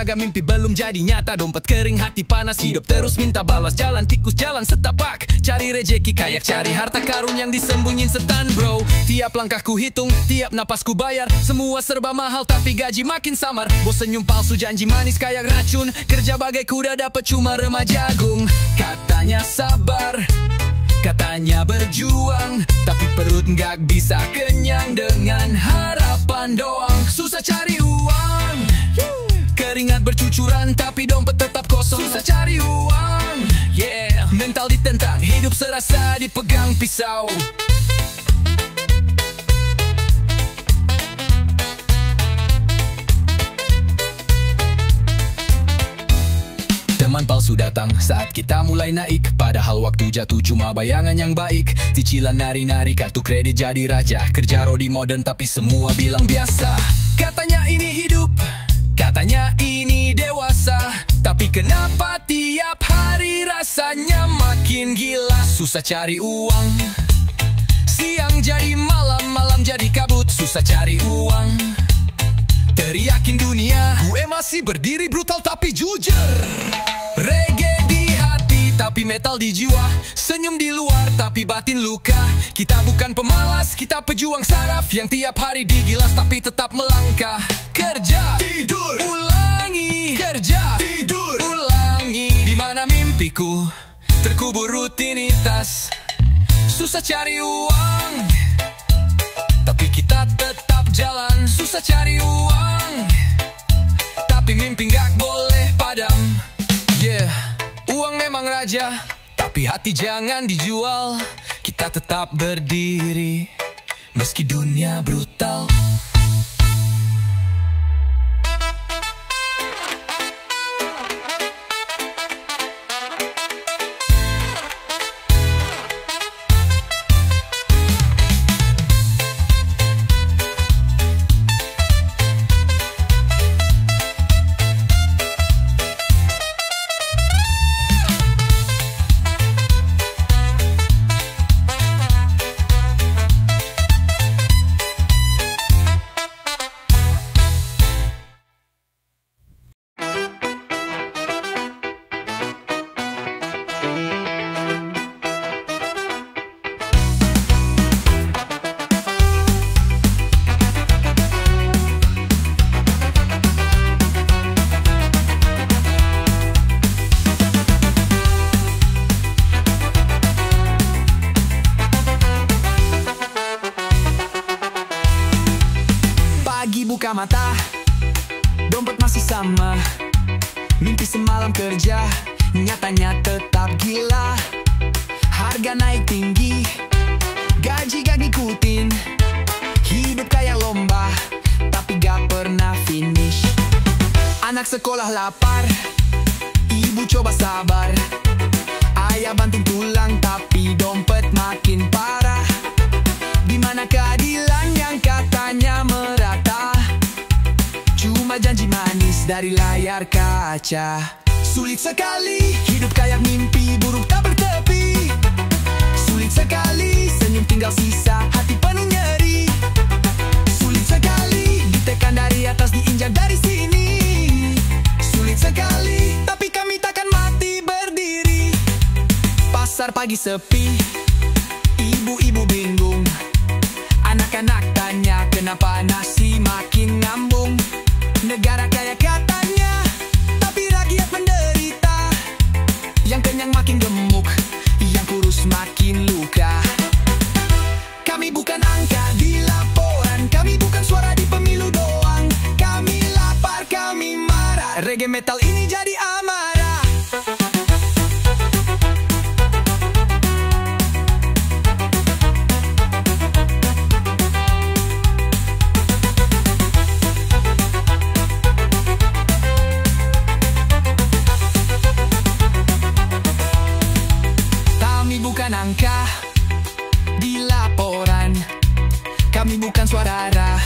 Jaga mimpi belum jadi nyata, dompet kering hati panas, hidup terus minta balas. Jalan tikus jalan setapak, cari rejeki kayak cari harta karun yang disembunyiin setan bro. Tiap langkahku hitung, tiap napasku bayar, semua serba mahal tapi gaji makin samar. Bos senyum palsu, janji manis kayak racun, kerja bagai kuda dapat cuma remah jagung. Katanya sabar, katanya berjuang, tapi perut nggak bisa kenyang dengan harapan doang. Susah cari uang, keringat bercucuran tapi dompet tetap kosong. Susah cari uang, yeah. Mental ditentang, hidup serasa dipegang pisau. Teman palsu datang saat kita mulai naik, padahal waktu jatuh cuma bayangan yang baik. Cicilan nari-nari, kartu kredit jadi raja, kerja rodi modern tapi semua bilang biasa. Katanya ini hidup, katanya ini dewasa, tapi kenapa tiap hari rasanya makin gila. Susah cari uang, siang jadi malam, malam jadi kabut. Susah cari uang, teriakin dunia, gue masih berdiri brutal tapi jujur. Reggae di hati tapi metal di jiwa, senyum di luar tapi batin luka. Kita bukan pemalas, kita pejuang saraf yang tiap hari digilas tapi tetap melangkah. Kerja, tidur, ulangi, kerja, tidur, ulangi. Di mana mimpiku terkubur rutinitas. Susah cari uang, tapi kita tetap jalan. Susah cari uang, tapi mimpi nggak boleh padam. Yeah, uang memang raja, tapi hati jangan dijual. Kita tetap berdiri, meski dunia brutal. Buka mata, dompet masih sama, mimpi semalam kerja, nyatanya tetap gila. Harga naik tinggi, gaji gak ngikutin, hidup kayak lomba, tapi gak pernah finish. Anak sekolah lapar, ibu coba sabar, ayah banting tulang tapi dompet makin parah. Dimana keadilan yang katanya merata, cuma janji manis dari layar kaca. Sulit sekali, hidup kayak mimpi buruk tak bertepi. Sulit sekali, senyum tinggal sisa, hati penuh nyeri. Sulit sekali, ditekan dari atas, diinjak dari sini. Sulit sekali, tapi kami takkan mati berdiri. Pasar pagi sepi, ibu-ibu bingung, anak-anak tanya kenapa nasi makin ngambung. Negara kaya katanya, tapi rakyat menderita. Yang kenyang makin gemuk, yang kurus makin luka. Kami bukan angka di laporan, kami bukan suara di pemilu doang. Kami lapar, kami marah, reggae metal ini jadi amarah. Angka di laporan, kami bukan suara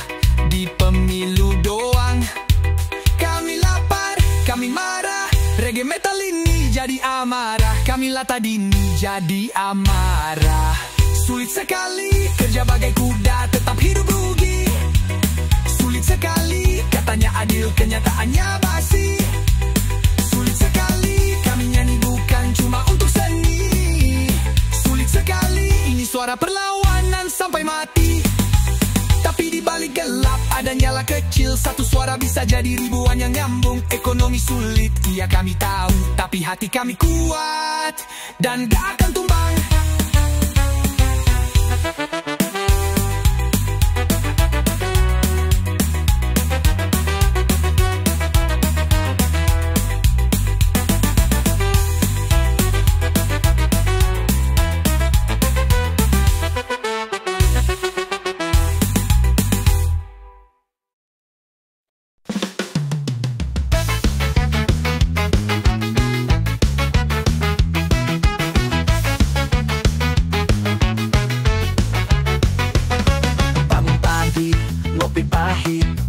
di pemilu doang. Kami lapar, kami marah, reggae metal ini jadi amarah. Kami lata dini jadi amarah. Sulit sekali, kerja bagai kuda tetap hidup rugi. Sulit sekali, katanya adil kenyataannya basi. dan nyala kecil, satu suara bisa jadi ribuan yang nyambung. Ekonomi sulit, iya kami tahu, tapi hati kami kuat dan gak akan tumbang.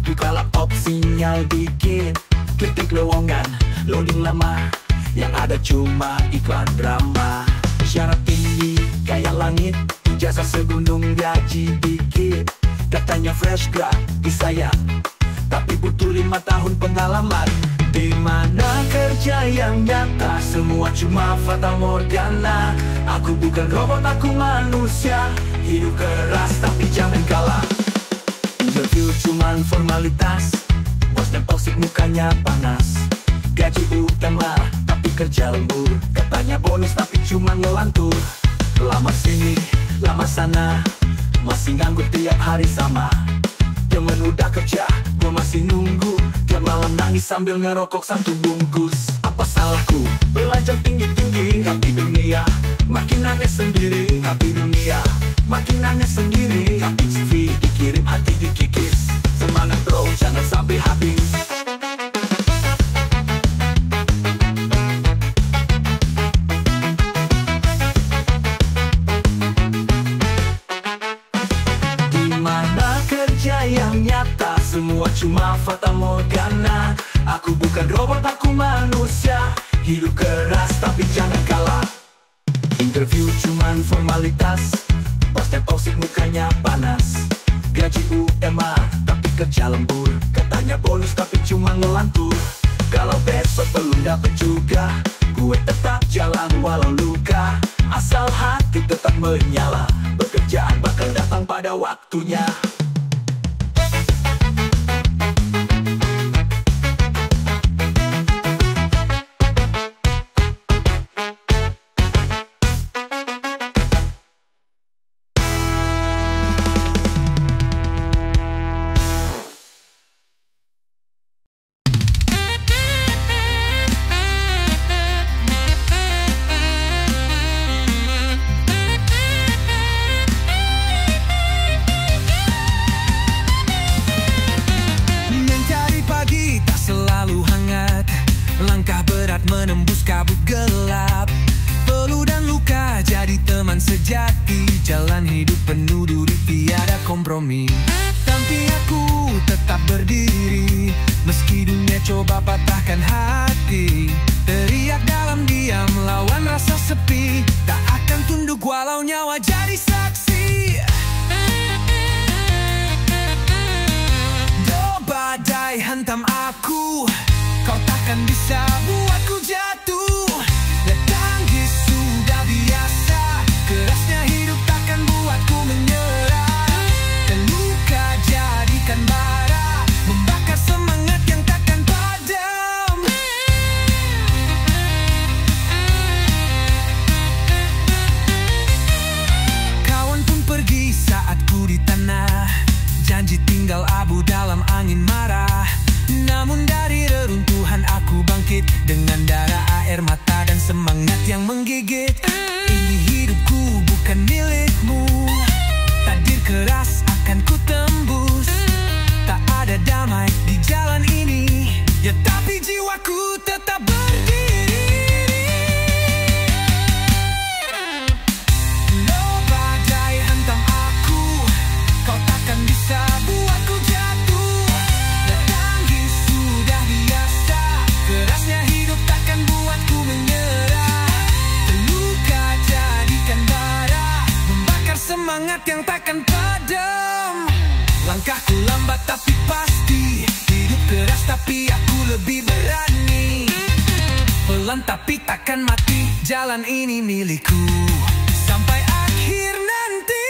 Buka laptop sinyal dikit, klik lowongan, loading lama, yang ada cuma iklan drama. Syarat tinggi kayak langit, ijazah segunung, gaji dikit. Katanya fresh grad disayang, tapi butuh 5 tahun pengalaman. Di mana kerja yang nyata, semua cuma fata morgana. Aku bukan robot, aku manusia, hidup keras tapi jangan kalah. Interview cuman formalitas, bosnya toksik mukanya panas. Gaji utama tapi kerja lembur, katanya bonus tapi cuman ngelantur. Lama sini, lama sana, masih nganggur tiap hari sama. Temen udah kerja, gua masih nunggu. Tiap malam nangis sambil ngerokok satu bungkus. Apa salahku belajar tinggi-tinggi, tapi dunia makin aneh sendiri. Tapi dunia makin aneh sendiri. Tapi CV dikirim, hati dikikis. Semangat bro, jangan sampai habis. Dimana kerja yang nyata, semua cuma fata morgana. Aku bukan robot, aku manusia, hidup keras tapi jangan kalah. Interview cuman formalitas, bosnya toksik mukanya panas. Gaji UMA tapi kerja lembur, katanya bonus tapi cuma ngelantur. Kalau besok belum dapet juga, gue tetap jalan walau luka. Asal hati tetap menyala, pekerjaan bakal datang pada waktunya. Langkah berat menembus kabut gelap, peluh dan luka jadi teman sejati. Jalan hidup penuh duri, tiada kompromi. Tapi aku tetap berdiri, meski dunia coba patahkan hati. Teriak dalam diam, lawan rasa sepi. Tak akan tunduk walau nyawa jadi saksi. Do badai hantam aku, kau takkan bisa buatku jatuh. Letangis sudah biasa, kerasnya hidup takkan buatku menyerah. Terluka jadikan bara, membakar semangat yang takkan padam. Kawan pun pergi saat ku di tanah, janji tinggal abu dalam angin marah. Namun dari reruntuhan aku bangkit, dengan darah, air mata dan semangat yang menggigit. Ini hidupku bukan milikmu, takdir keras akan ku tembus. Tak ada damai di jalan ini, ya tapi jiwaku tetap berdiri. Lo badai hantam aku, kau takkan bisa buatku jatuh. Kerasnya hidup takkan buatku menyerah. Terluka jadikan bara, membakar semangat yang takkan padam. Langkahku lambat tapi pasti, hidup keras tapi aku lebih berani. Pelan tapi takkan mati, jalan ini milikku sampai akhir nanti.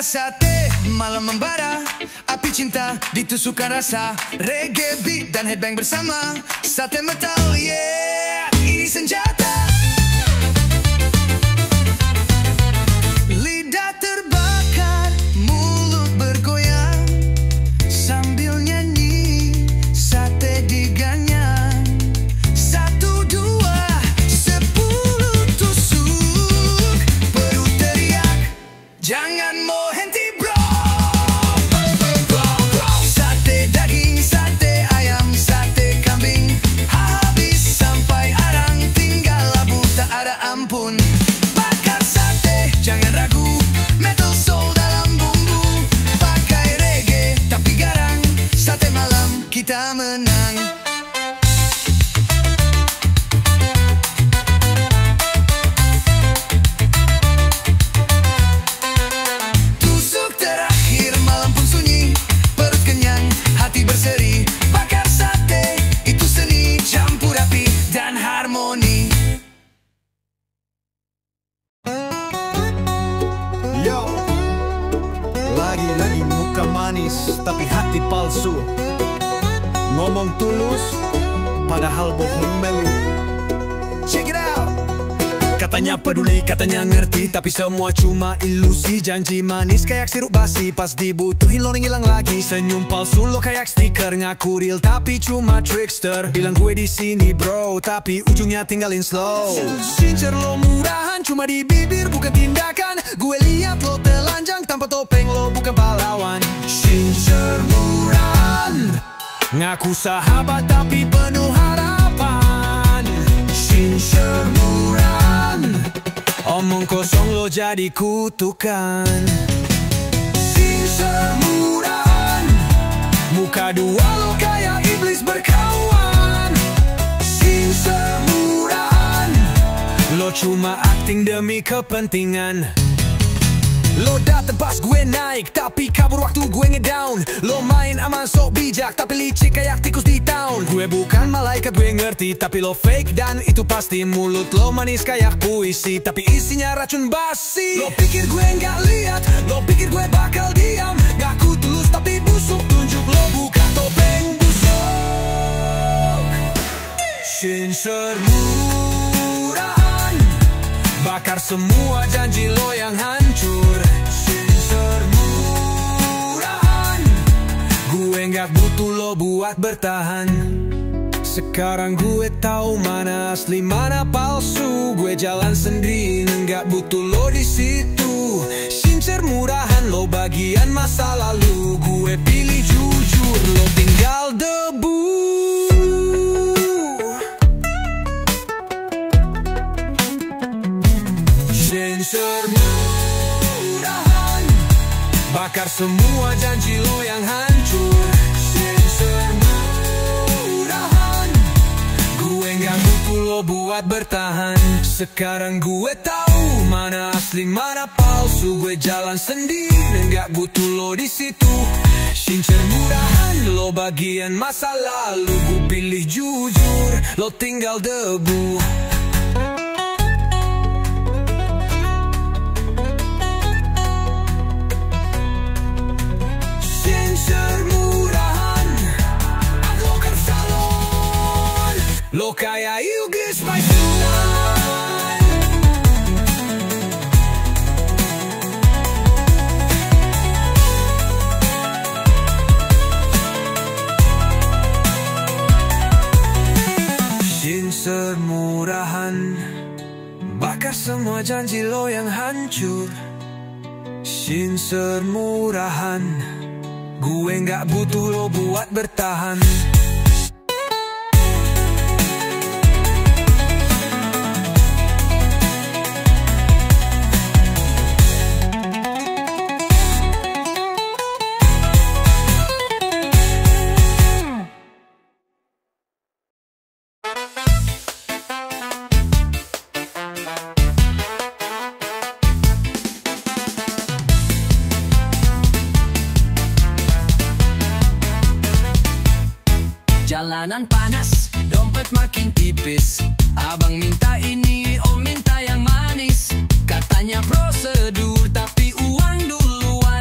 bakar sate, malam membara, api cinta ditusukkan rasa, reggae beat dan headbang bersama, sate metal, yeah, ini senjata. Lidah terbakar, mulut bergoyang, sambil nyanyi, sate diganyang. 1, 2, 10 tusuk, perut teriak, jangan mau henti bro. Sate daging, sate ayam, sate kambing, habis sampai arang, tinggal labu tak ada ampun. Bakar sate, jangan ragu, metal soul dalam bumbu, pakai reggae tapi garang, sate malam kita menang. Tusuk terakhir, malam pun sunyi, perut kenyang, hati berseri. Bakar sate, itu seni, campur api dan harmoni. Yo, lagi-lagi muka manis tapi hati palsu. Ngomong tulus padahal bohong melu. Check it out. Katanya peduli, katanya ngerti, tapi semua cuma ilusi. Janji manis kayak sirup basi, pas dibutuhin lo ngilang lagi. Senyum palsu lo kayak stiker, ngaku real tapi cuma trickster. Bilang gue di sini bro, tapi ujungnya tinggalin slow. Sincer lo murahan, cuma di bibir bukan tindakan. Gue lihat lo telanjang tanpa topeng, lo bukan pahlawan. Sincer murahan, ngaku sahabat tapi penuh harapan. Sincer murahan, omong kosong lo jadi kutukan. Sincer murahan, Muka dua lo kayak iblis berkawan. sincer murahan. Lo cuma acting demi kepentingan. Lo dateng pas gue naik, tapi kabur waktu gue ngedown. Lo main aman sok bijak, tapi licik kayak tikus di town. Gue bukan malaikat, gue ngerti, tapi lo fake dan itu pasti. Mulut lo manis kayak puisi, tapi isinya racun basi. Lo pikir gue nggak lihat, lo pikir gue bakal diam. Gak ku tulus tapi busuk, tunjuk lo buka topeng busuk. Sincer murahan, bakar semua janji lo yang hancur. Sincer murahan, Gue nggak butuh lo buat bertahan. Sekarang gue tahu mana asli mana palsu. Gue jalan sendiri, nggak butuh lo di situ. Sincer murahan, lo bagian masa lalu. Gue pilih jujur, lo tinggal debu. sincer murahan, Bakar semua janji lo yang hancur. sincer murahan. Gue nggak butuh lo buat bertahan. Sekarang gue tahu mana asli mana palsu. Gue jalan sendiri, nggak butuh lo di situ. Sincer murahan, lo bagian masa lalu. Gue pilih jujur, lo tinggal debu. Sincer murahan, aku kan salon. Lo kayak Yugis Paisulan. Sincer murahan, bakar semua janji lo yang hancur. Sincer murahan, gue nggak butuh lo buat bertahan. Jalanan panas, dompet makin tipis. Abang minta ini, om minta yang manis. Katanya prosedur, tapi uang duluan.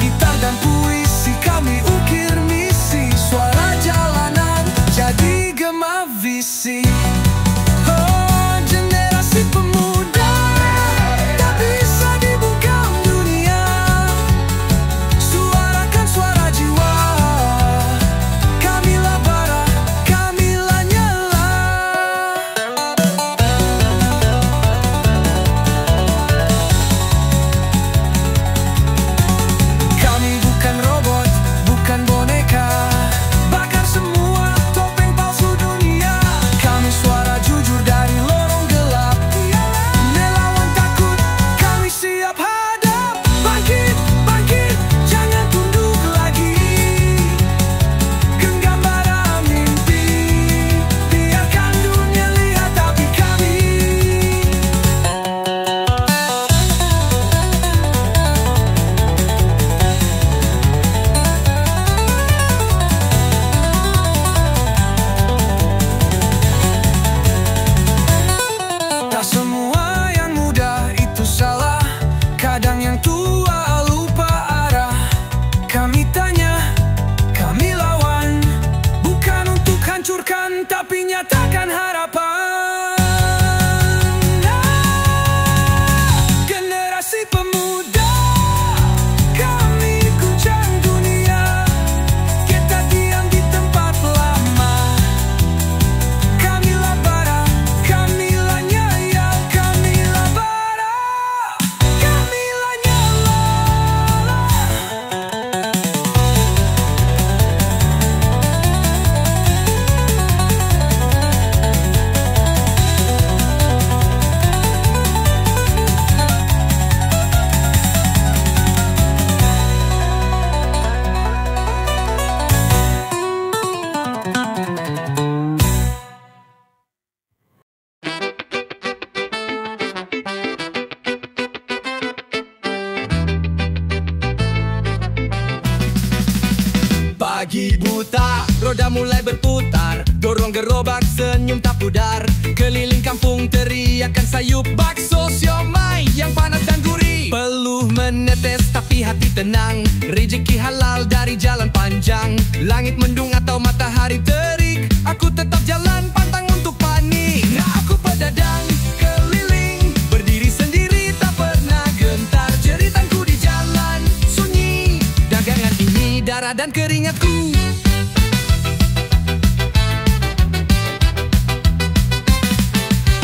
roda mulai berputar. Dorong gerobak senyum tak pudar. Keliling kampung teriakan sayup bakso siomay yang panas dan gurih. Peluh menetes tapi hati tenang. Rezeki halal dari jalan panjang. Langit mendung atau matahari terik, aku tetap jalan pantang untuk panik. Nah aku pedadang keliling, berdiri sendiri tak pernah gentar. Jeritanku di jalan sunyi, dagangan ini darah dan keringatku.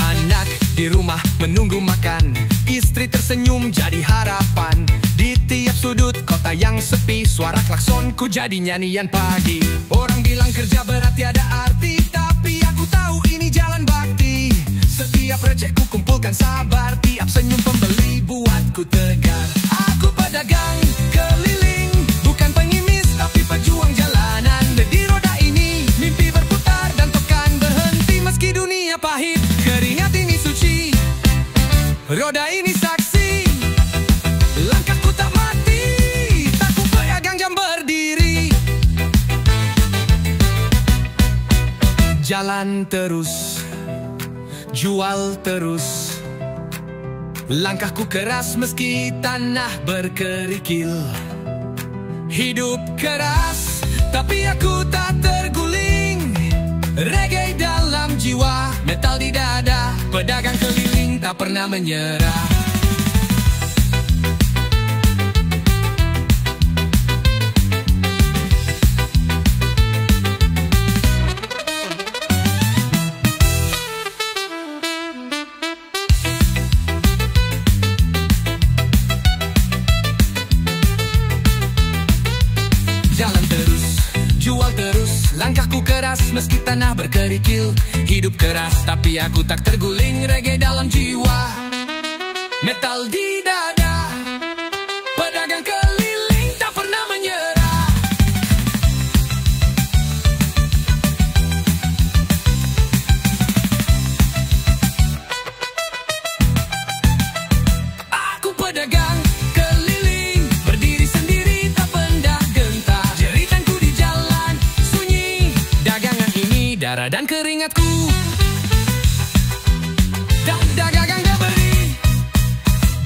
Anak di rumah menunggu makan, istri tersenyum jadi harapan. Di tiap sudut kota yang sepi, suara klaksonku jadi nyanyian pagi. Orang bilang kerja berat tiada arti, tapi aku tahu ini jalan bakti. Setiap recehku kumpulkan sabar, tiap senyum pembeli buatku tegar. Aku pedagang keliling, bukan pengimis tapi pejuang jalanan. Di roda ini mimpi berputar dan takkan berhenti meski dunia pahit. Keringat ini suci, roda ini saksi. Langkahku tak mati, tak ku pegang jam berdiri. Jalan terus, jual terus. Langkahku keras meski tanah berkerikil. Hidup keras, tapi aku tak terguling. Reggae dalam jiwa, metal di dada. Pedagang keliling tak pernah menyerah. Jalan terus, jual terus. Langkahku keras meski tanah berkerikil. Hidup keras tapi aku tak terguling. Reggae dalam jiwa, metal di dada. Pedagang keliling tak pernah menyerah. Aku pedagang keliling, berdiri sendiri tak pendah gentar. Jeritanku di jalan sunyi, dagangan ini darah dan keringatku. Dagangan diberi,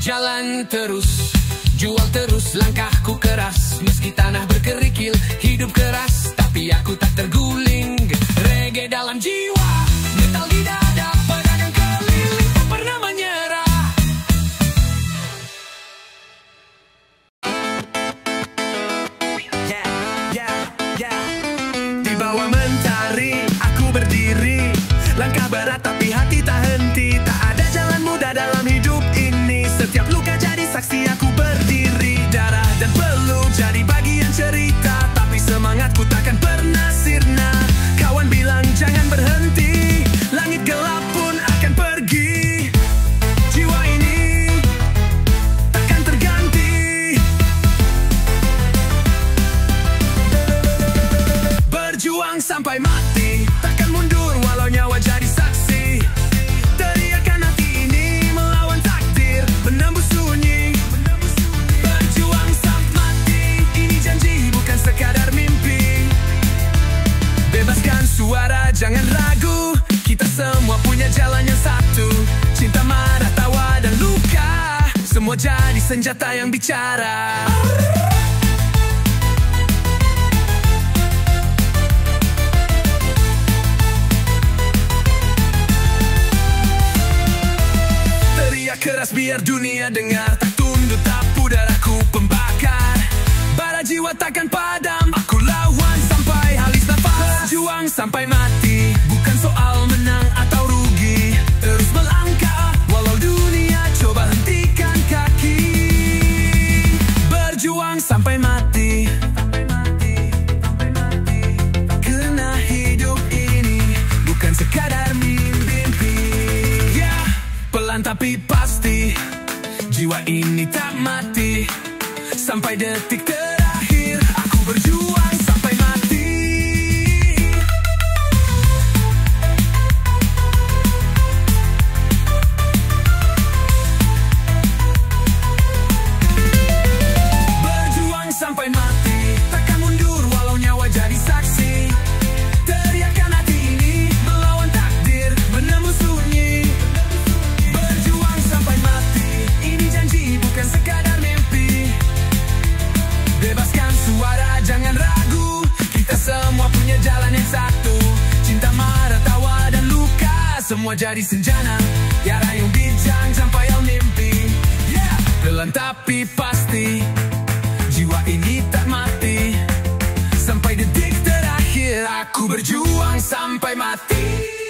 jalan terus, jual terus. Langkahku keras meski tanah berkerikil. Hidup keras tapi aku tak terguling. Reggae dalam jiwa, metal di dada. Pedagang keliling tak pernah menyerah. Di bawah mentari aku berdiri. Langkah berat tapi hati tak henti. Tak ada jalan mudah dalam hidup ini. Setiap luka jadi saksi aku berdiri. Darah dan peluh jadi bagian cerita, tapi semangatku takkan pernah sirna. Kawan bilang jangan berhenti, langit gelap pun akan pergi. Jiwa ini takkan terganti. Berjuang sampai mati, takkan mundur walau nyawa jadi saksi. Teriakan hati ini melawan takdir, menembus sunyi. Berjuang sampai mati, ini janji bukan sekadar mimpi. Bebaskan suara, jangan ragu. Kita semua punya jalan yang satu. Cinta, marah, tawa, dan luka, semua jadi senjata yang bicara. Keras biar dunia dengar, tak tunduk tak pudar, aku pembakar. Bara jiwa takkan padam, aku lawan sampai habis nafas. Berjuang sampai mati, bukan soal menang atau rugi. Terus melangkah, walau dunia coba hentikan kaki. Berjuang sampai mati, karena hidup ini bukan sekadar mimpi. Pelan tapi pasti, jiwa ini tak mati. Sampai detik terakhir, aku berjuang sampai mati. Berjuang sampai mati, takkan mundur walau nyawa jadi saksi. semua jadi senjana. Ya rayung bijang sampai yang mimpi. Pelan tapi pasti, jiwa ini tak mati. Sampai detik terakhir aku berjuang sampai mati.